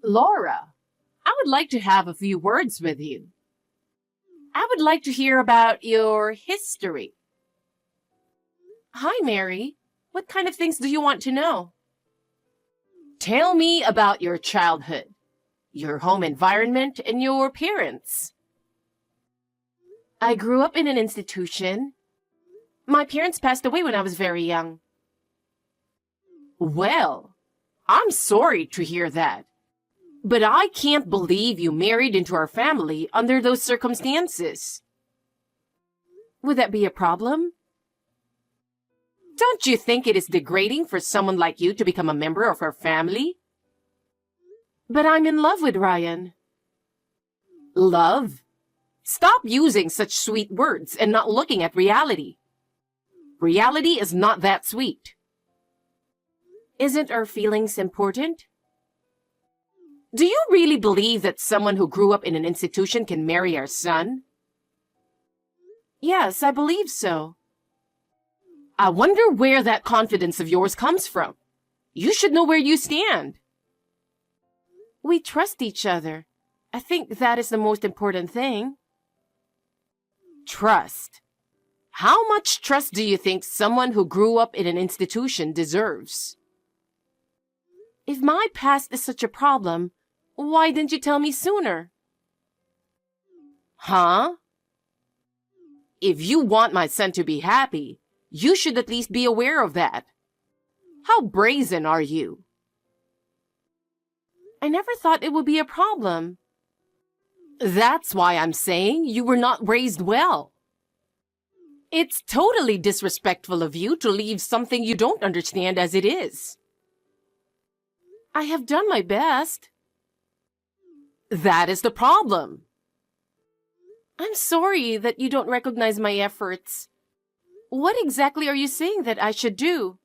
Laura, I would like to have a few words with you. I would like to hear about your history. Hi, Mary. What kind of things do you want to know? Tell me about your childhood, your home environment, and your parents. I grew up in an institution. My parents passed away when I was very young. Well, I'm sorry to hear that. But I can't believe you married into our family under those circumstances. Would that be a problem? Don't you think it is degrading for someone like you to become a member of our family? But I'm in love with Ryan. Love? Stop using such sweet words and not looking at reality. Reality is not that sweet. Isn't our feelings important? Do you really believe that someone who grew up in an institution can marry our son? Yes, I believe so. I wonder where that confidence of yours comes from. You should know where you stand. We trust each other. I think that is the most important thing. Trust. How much trust do you think someone who grew up in an institution deserves? If my past is such a problem, why didn't you tell me sooner? Huh? If you want my son to be happy, you should at least be aware of that. How brazen are you? I never thought it would be a problem. That's why I'm saying you were not raised well. It's totally disrespectful of you to leave something you don't understand as it is. I have done my best. That is the problem. I'm sorry that you don't recognize my efforts. What exactly are you saying that I should do?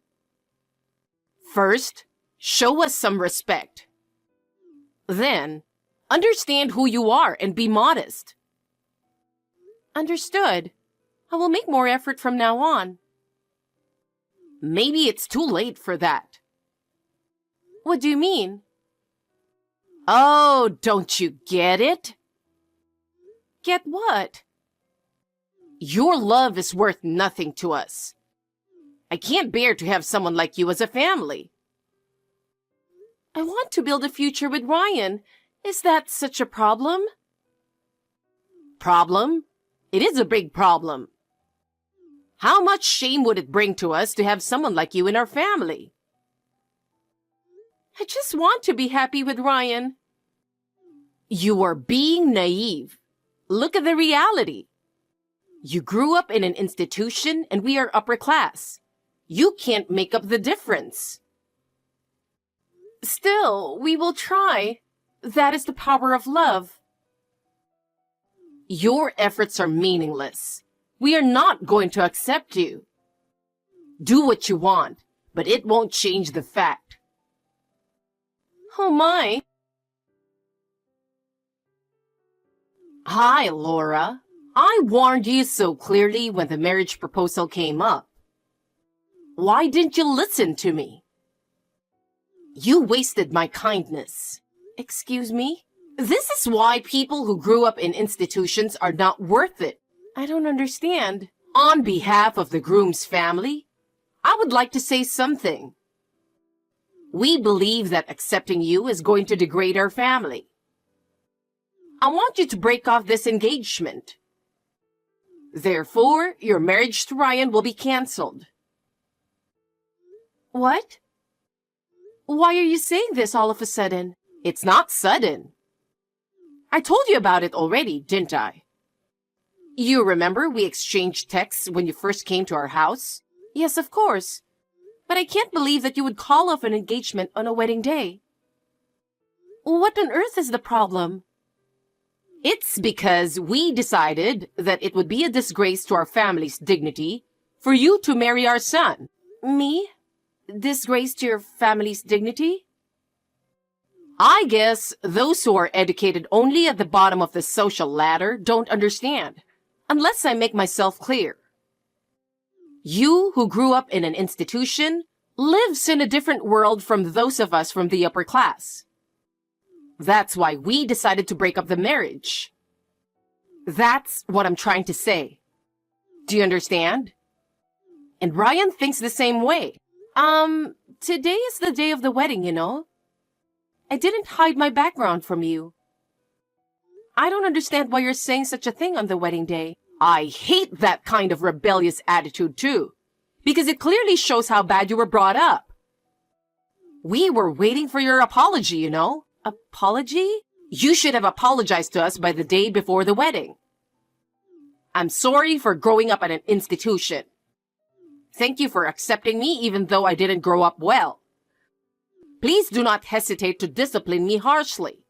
First, show us some respect. Then, understand who you are and be modest. Understood. I will make more effort from now on. Maybe it's too late for that. What do you mean? Oh, don't you get it? Get what? Your love is worth nothing to us. I can't bear to have someone like you as a family. I want to build a future with Ryan. Is that such a problem? Problem? It is a big problem. How much shame would it bring to us to have someone like you in our family? I just want to be happy with Ryan. You are being naive. Look at the reality. You grew up in an institution and we are upper class. You can't make up the difference. Still, we will try. That is the power of love. Your efforts are meaningless. We are not going to accept you. Do what you want, but it won't change the fact. Oh my. Hi, Laura. I warned you so clearly when the marriage proposal came up. Why didn't you listen to me? You wasted my kindness. Excuse me? This is why people who grew up in institutions are not worth it. I don't understand. On behalf of the groom's family, I would like to say something. We believe that accepting you is going to degrade our family. I want you to break off this engagement. Therefore, your marriage to Ryan will be canceled. What? Why are you saying this all of a sudden? It's not sudden. I told you about it already, didn't I? You remember we exchanged texts when you first came to our house? Yes, of course. But I can't believe that you would call off an engagement on a wedding day. What on earth is the problem? It's because we decided that it would be a disgrace to our family's dignity for you to marry our son. Me? Disgrace to your family's dignity? I guess those who are educated only at the bottom of the social ladder don't understand, unless I make myself clear. You, who grew up in an institution, lives in a different world from those of us from the upper class. That's why we decided to break up the marriage. That's what I'm trying to say. Do you understand? And Ryan thinks the same way. Today is the day of the wedding, you know? I didn't hide my background from you. I don't understand why you're saying such a thing on the wedding day. I hate that kind of rebellious attitude too, because it clearly shows how bad you were brought up. We were waiting for your apology, you know? Apology? You should have apologized to us by the day before the wedding. I'm sorry for growing up at an institution. Thank you for accepting me even though I didn't grow up well. Please do not hesitate to discipline me harshly.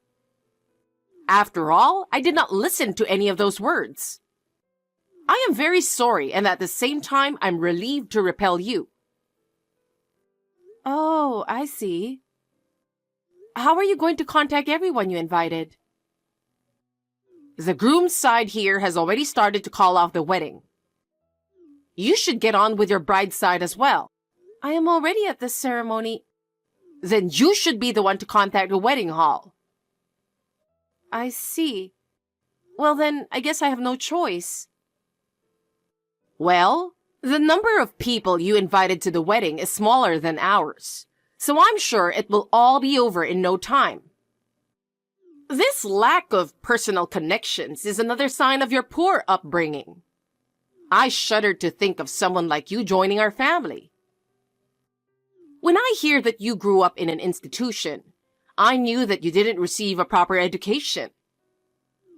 After all, I did not listen to any of those words. I am very sorry, and at the same time, I'm relieved to repel you. Oh, I see. How are you going to contact everyone you invited? The groom's side here has already started to call off the wedding. You should get on with your bride's side as well. I am already at the ceremony. Then you should be the one to contact the wedding hall. I see. Well then, I guess I have no choice. Well, the number of people you invited to the wedding is smaller than ours, so I'm sure it will all be over in no time. This lack of personal connections is another sign of your poor upbringing. I shudder to think of someone like you joining our family. When I hear that you grew up in an institution, I knew that you didn't receive a proper education.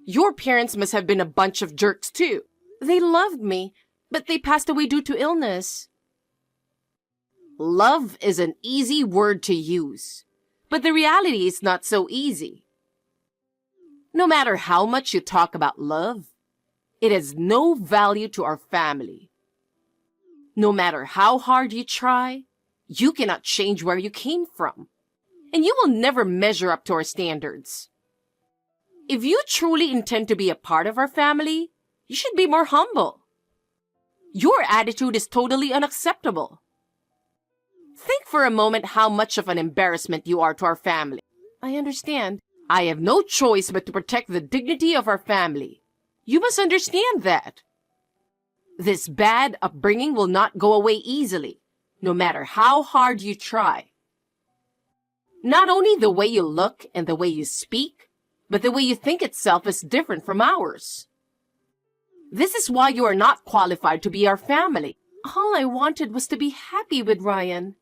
Your parents must have been a bunch of jerks too. They loved me, but they passed away due to illness. Love is an easy word to use, but the reality is not so easy. No matter how much you talk about love, it has no value to our family. No matter how hard you try, you cannot change where you came from, and you will never measure up to our standards. If you truly intend to be a part of our family, you should be more humble. Your attitude is totally unacceptable. Think for a moment how much of an embarrassment you are to our family. I understand. I have no choice but to protect the dignity of our family. You must understand that. This bad upbringing will not go away easily, no matter how hard you try. Not only the way you look and the way you speak, but the way you think itself is different from ours. This is why you are not qualified to be our family. All I wanted was to be happy with Ryan.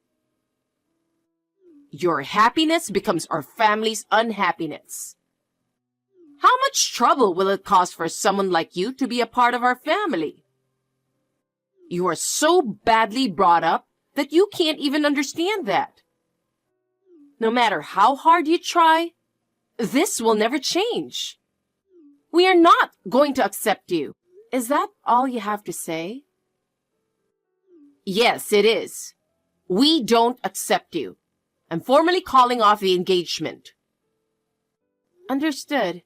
Your happiness becomes our family's unhappiness. How much trouble will it cause for someone like you to be a part of our family? You are so badly brought up that you can't even understand that. No matter how hard you try, this will never change. We are not going to accept you. Is that all you have to say? Yes, it is. We don't accept you. I'm formally calling off the engagement. Understood.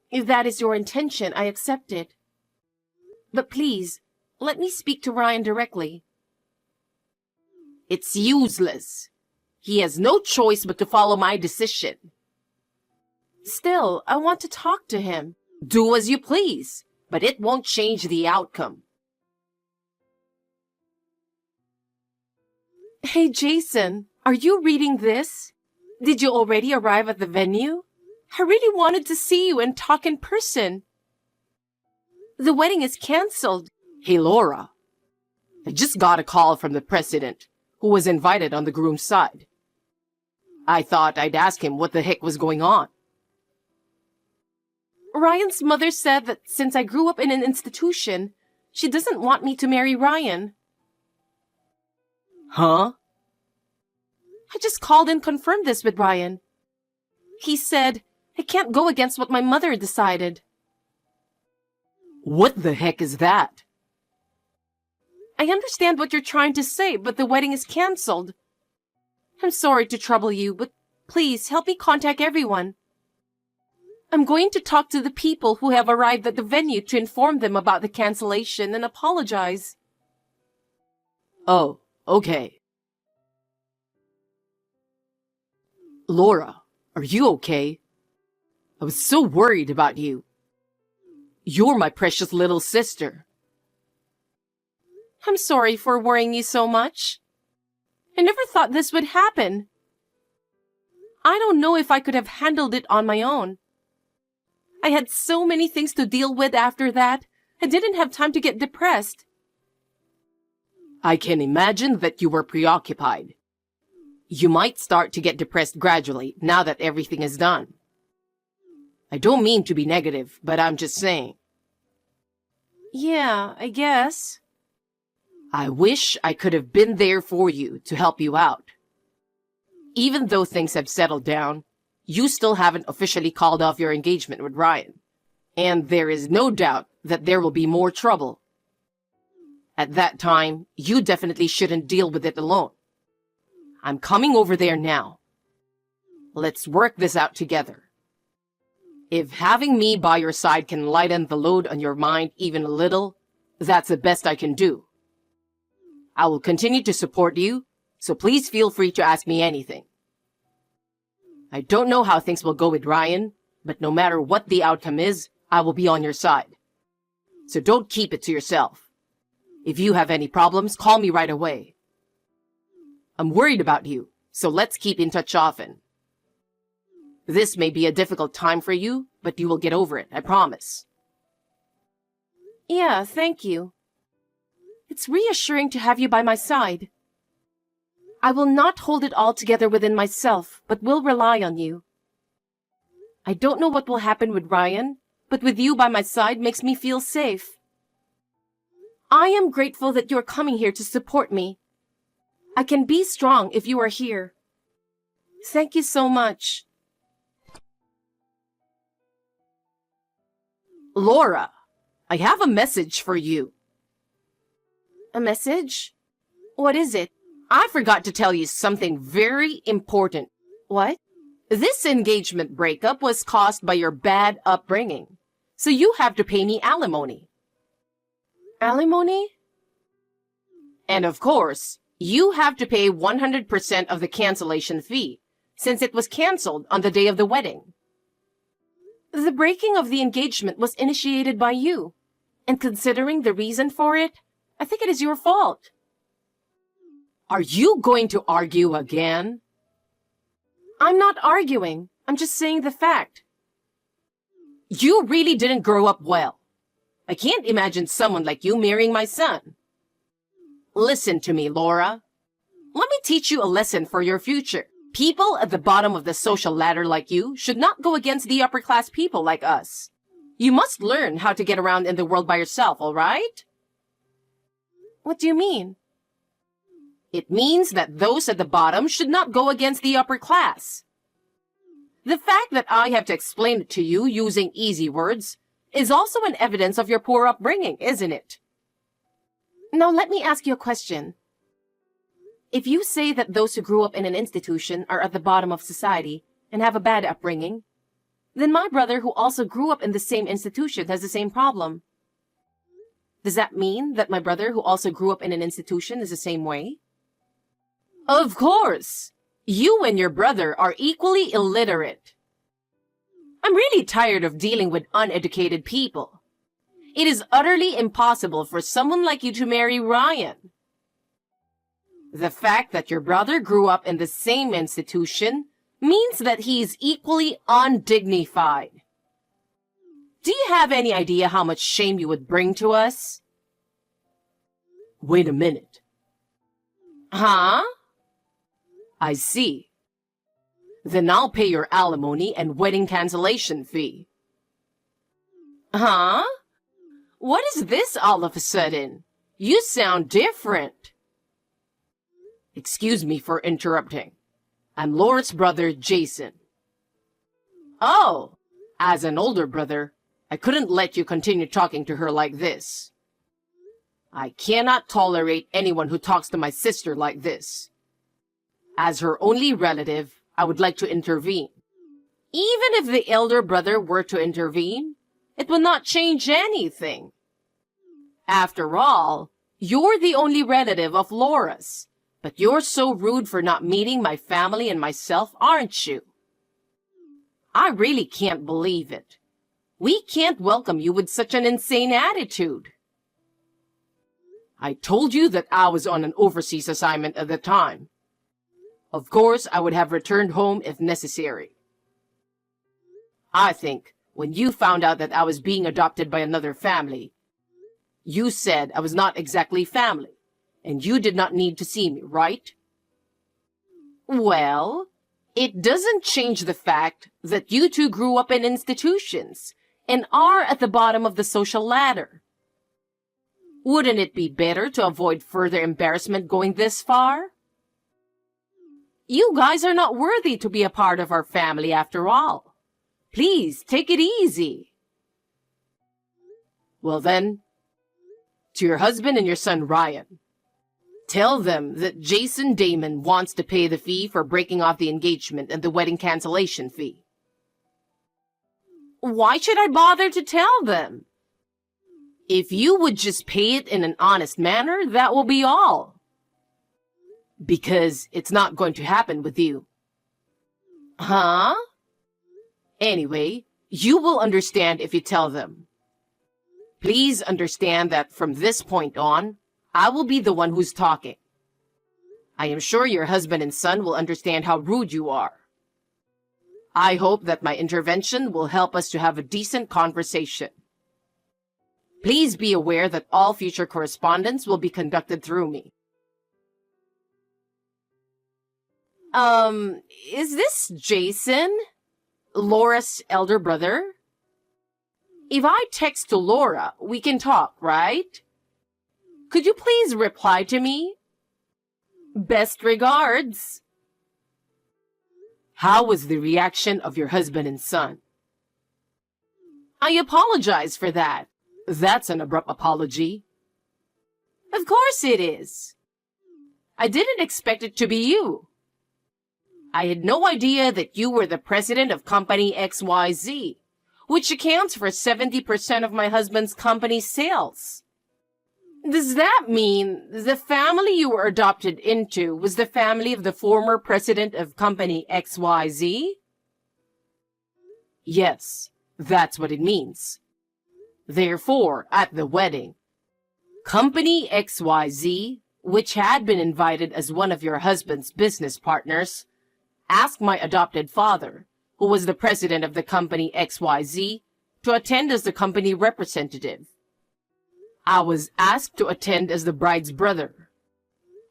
If that is your intention, I accept it. But please, let me speak to Ryan directly. It's useless. He has no choice but to follow my decision. Still, I want to talk to him. Do as you please, but it won't change the outcome. Hey, Jason, are you reading this? Did you already arrive at the venue? I really wanted to see you and talk in person. The wedding is canceled. Hey, Laura. I just got a call from the president, who was invited on the groom's side. I thought I'd ask him what the heck was going on. Ryan's mother said that since I grew up in an institution, she doesn't want me to marry Ryan. Huh? I just called and confirmed this with Ryan. He said, I can't go against what my mother decided. What the heck is that? I understand what you're trying to say, but the wedding is canceled. I'm sorry to trouble you, but please help me contact everyone. I'm going to talk to the people who have arrived at the venue to inform them about the cancellation and apologize. Oh, okay. Laura, are you okay? I was so worried about you. You're my precious little sister. I'm sorry for worrying you so much. I never thought this would happen. I don't know if I could have handled it on my own. I had so many things to deal with after that, I didn't have time to get depressed. I can imagine that you were preoccupied. You might start to get depressed gradually now that everything is done. I don't mean to be negative, but I'm just saying. Yeah, I guess. I wish I could have been there for you to help you out. Even though things have settled down, you still haven't officially called off your engagement with Ryan. And there is no doubt that there will be more trouble. At that time, you definitely shouldn't deal with it alone. I'm coming over there now. Let's work this out together. If having me by your side can lighten the load on your mind even a little, that's the best I can do. I will continue to support you, so please feel free to ask me anything. I don't know how things will go with Ryan, but no matter what the outcome is, I will be on your side. So don't keep it to yourself. If you have any problems, call me right away. I'm worried about you, so let's keep in touch often. This may be a difficult time for you, but you will get over it, I promise. Yeah, thank you. It's reassuring to have you by my side. I will not hold it all together within myself, but will rely on you. I don't know what will happen with Ryan, but with you by my side makes me feel safe. I am grateful that you are coming here to support me. I can be strong if you are here. Thank you so much. Laura, I have a message for you. A message? What is it? I forgot to tell you something very important. What? This engagement breakup was caused by your bad upbringing, so you have to pay me alimony. Alimony? And of course, you have to pay 100% of the cancellation fee, since it was canceled on the day of the wedding. The breaking of the engagement was initiated by you, and considering the reason for it, I think it is your fault. Are you going to argue again? I'm not arguing. I'm just saying the fact. You really didn't grow up well. I can't imagine someone like you marrying my son. Listen to me, Laura. Let me teach you a lesson for your future. People at the bottom of the social ladder like you should not go against the upper-class people like us. You must learn how to get around in the world by yourself, all right? What do you mean? It means that those at the bottom should not go against the upper class. The fact that I have to explain it to you using easy words is also an evidence of your poor upbringing, isn't it? Now let me ask you a question. If you say that those who grew up in an institution are at the bottom of society and have a bad upbringing, then my brother who also grew up in the same institution has the same problem. Does that mean that my brother who also grew up in an institution is the same way? Of course! You and your brother are equally illiterate. I'm really tired of dealing with uneducated people. It is utterly impossible for someone like you to marry Ryan. The fact that your brother grew up in the same institution means that he is equally undignified. Do you have any idea how much shame you would bring to us? Wait a minute. Huh? I see. Then I'll pay your alimony and wedding cancellation fee. Huh? What is this all of a sudden? You sound different. Excuse me for interrupting. I'm Laura's brother, Jason. Oh, as an older brother, I couldn't let you continue talking to her like this. I cannot tolerate anyone who talks to my sister like this. As her only relative, I would like to intervene. Even if the elder brother were to intervene, it would not change anything. After all, you're the only relative of Laura's, but you're so rude for not meeting my family and myself, aren't you? I really can't believe it. We can't welcome you with such an insane attitude. I told you that I was on an overseas assignment at the time. Of course, I would have returned home if necessary. I think when you found out that I was being adopted by another family, you said I was not exactly family, and you did not need to see me, right? Well, it doesn't change the fact that you two grew up in institutions and are at the bottom of the social ladder. Wouldn't it be better to avoid further embarrassment going this far? You guys are not worthy to be a part of our family after all. Please, take it easy. Well then, to your husband and your son Ryan, tell them that Jason Damon wants to pay the fee for breaking off the engagement and the wedding cancellation fee. Why should I bother to tell them? If you would just pay it in an honest manner, that will be all. Because it's not going to happen with you. Huh? Anyway, you will understand if you tell them. Please understand that from this point on, I will be the one who's talking. I am sure your husband and son will understand how rude you are. I hope that my intervention will help us to have a decent conversation. Please be aware that all future correspondence will be conducted through me. Is this Jason? Laura's elder brother? If I text to Laura, we can talk, right? Could you please reply to me? Best regards. How was the reaction of your husband and son? I apologize for that. That's an abrupt apology. Of course it is. I didn't expect it to be you. I had no idea that you were the president of Company XYZ, which accounts for 70% of my husband's company's sales. Does that mean the family you were adopted into was the family of the former president of Company XYZ? Yes, that's what it means. Therefore, at the wedding, Company XYZ, which had been invited as one of your husband's business partners, asked my adopted father, who was the president of the Company XYZ, to attend as the company representative. I was asked to attend as the bride's brother.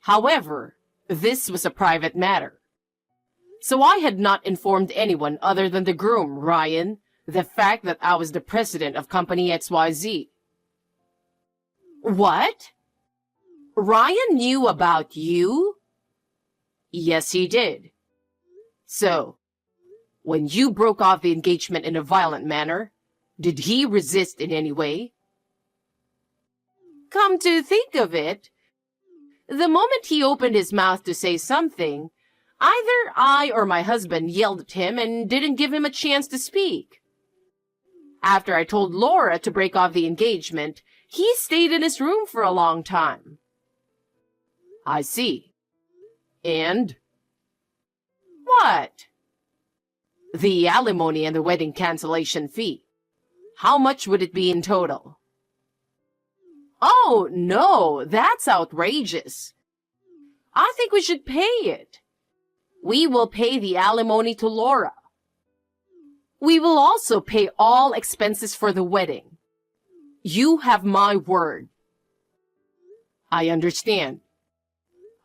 However, this was a private matter. So I had not informed anyone other than the groom, Ryan, the fact that I was the president of Company XYZ. What? Ryan knew about you? Yes, he did. So, when you broke off the engagement in a violent manner, did he resist in any way? Come to think of it, the moment he opened his mouth to say something, either I or my husband yelled at him and didn't give him a chance to speak. After I told Laura to break off the engagement, he stayed in his room for a long time. I see. And? What? The alimony and the wedding cancellation fee. How much would it be in total? Oh, no, that's outrageous. I think we should pay it. We will pay the alimony to Laura. We will also pay all expenses for the wedding. You have my word. I understand.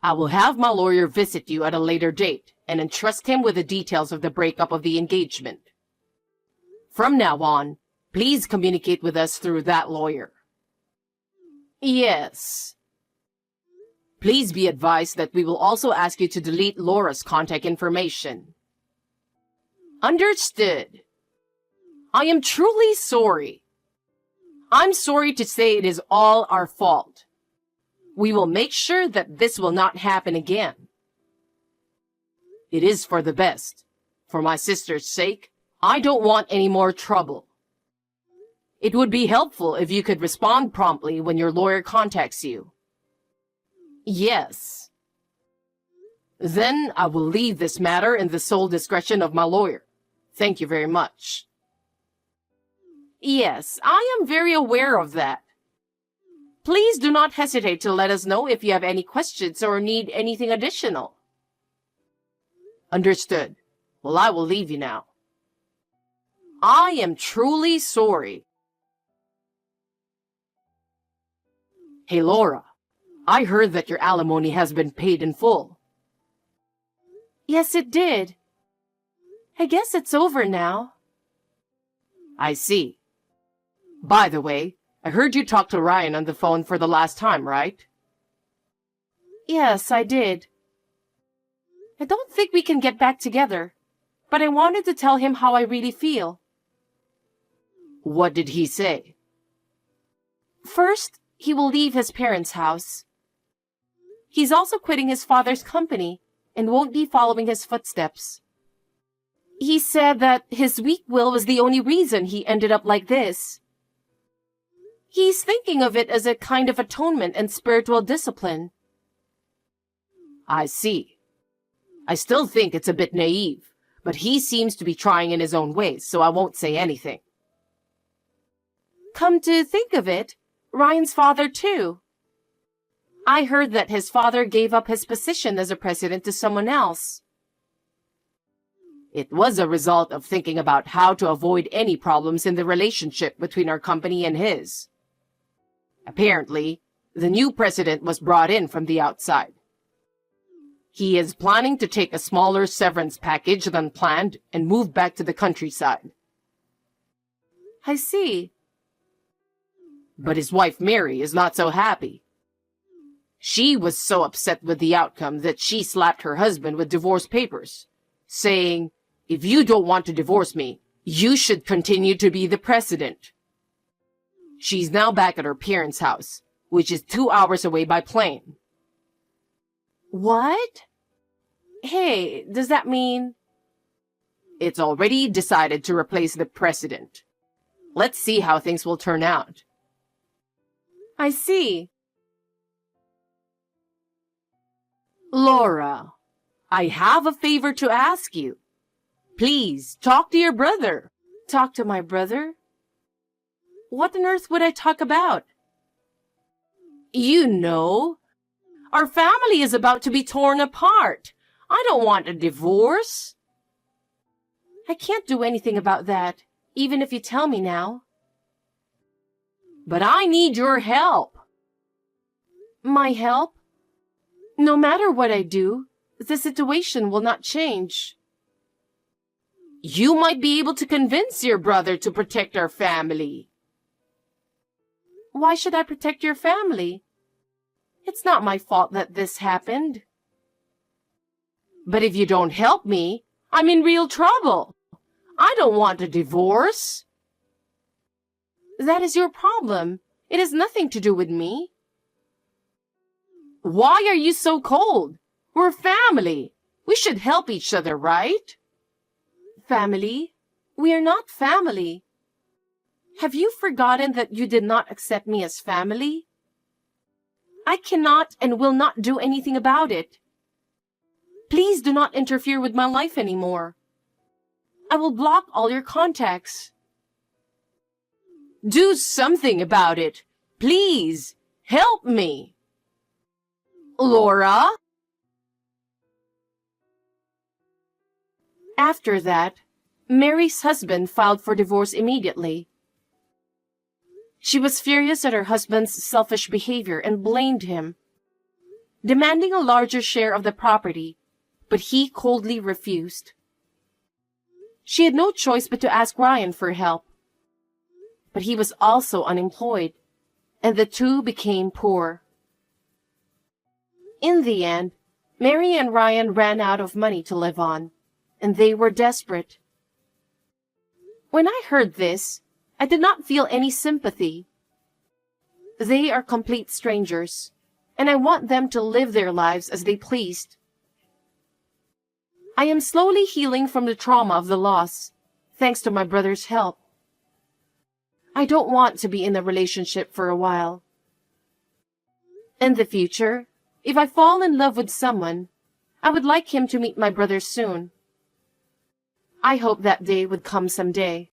I will have my lawyer visit you at a later date and entrust him with the details of the breakup of the engagement. From now on, please communicate with us through that lawyer. Yes. Please be advised that we will also ask you to delete Laura's contact information. Understood. I am truly sorry. I'm sorry to say it is all our fault. We will make sure that this will not happen again. It is for the best. For my sister's sake, I don't want any more trouble. It would be helpful if you could respond promptly when your lawyer contacts you. Yes. Then I will leave this matter in the sole discretion of my lawyer. Thank you very much. Yes, I am very aware of that. Please do not hesitate to let us know if you have any questions or need anything additional. Understood. Well, I will leave you now. I am truly sorry. Hey, Laura, I heard that your alimony has been paid in full. Yes, it did. I guess it's over now. I see. By the way, I heard you talk to Ryan on the phone for the last time, right? Yes, I did. I don't think we can get back together, but I wanted to tell him how I really feel. What did he say? First, he will leave his parents' house. He's also quitting his father's company and won't be following his footsteps. He said that his weak will was the only reason he ended up like this. He's thinking of it as a kind of atonement and spiritual discipline. I see. I still think it's a bit naive, but he seems to be trying in his own ways, so I won't say anything. Come to think of it, Ryan's father too. I heard that his father gave up his position as a president to someone else. It was a result of thinking about how to avoid any problems in the relationship between our company and his. Apparently, the new president was brought in from the outside. He is planning to take a smaller severance package than planned and move back to the countryside. I see. But his wife Mary is not so happy. She was so upset with the outcome that she slapped her husband with divorce papers, saying, "If you don't want to divorce me, you should continue to be the president." She's now back at her parents' house, which is 2 hours away by plane. What? Hey, does that mean... It's already decided to replace the president. Let's see how things will turn out. I see. Laura, I have a favor to ask you. Please, talk to your brother. Talk to my brother? What on earth would I talk about? You know, our family is about to be torn apart. I don't want a divorce. I can't do anything about that, even if you tell me now. But I need your help. My help? No matter what I do, the situation will not change. You might be able to convince your brother to protect our family. Why should I protect your family? It's not my fault that this happened. But if you don't help me, I'm in real trouble. I don't want a divorce. That is your problem. It has nothing to do with me. Why are you so cold? We're family. We should help each other, right? Family? We are not family. Have you forgotten that you did not accept me as family? I cannot and will not do anything about it. Please do not interfere with my life anymore. I will block all your contacts. Do something about it. Please, help me. Laura? After that, Mary's husband filed for divorce immediately. She was furious at her husband's selfish behavior and blamed him, demanding a larger share of the property, but he coldly refused. She had no choice but to ask Ryan for help. But he was also unemployed, and the two became poor. In the end, Mary and Ryan ran out of money to live on, and they were desperate. When I heard this, I did not feel any sympathy. They are complete strangers, and I want them to live their lives as they pleased. I am slowly healing from the trauma of the loss, thanks to my brother's help. I don't want to be in a relationship for a while. In the future, if I fall in love with someone, I would like him to meet my brother soon. I hope that day would come someday.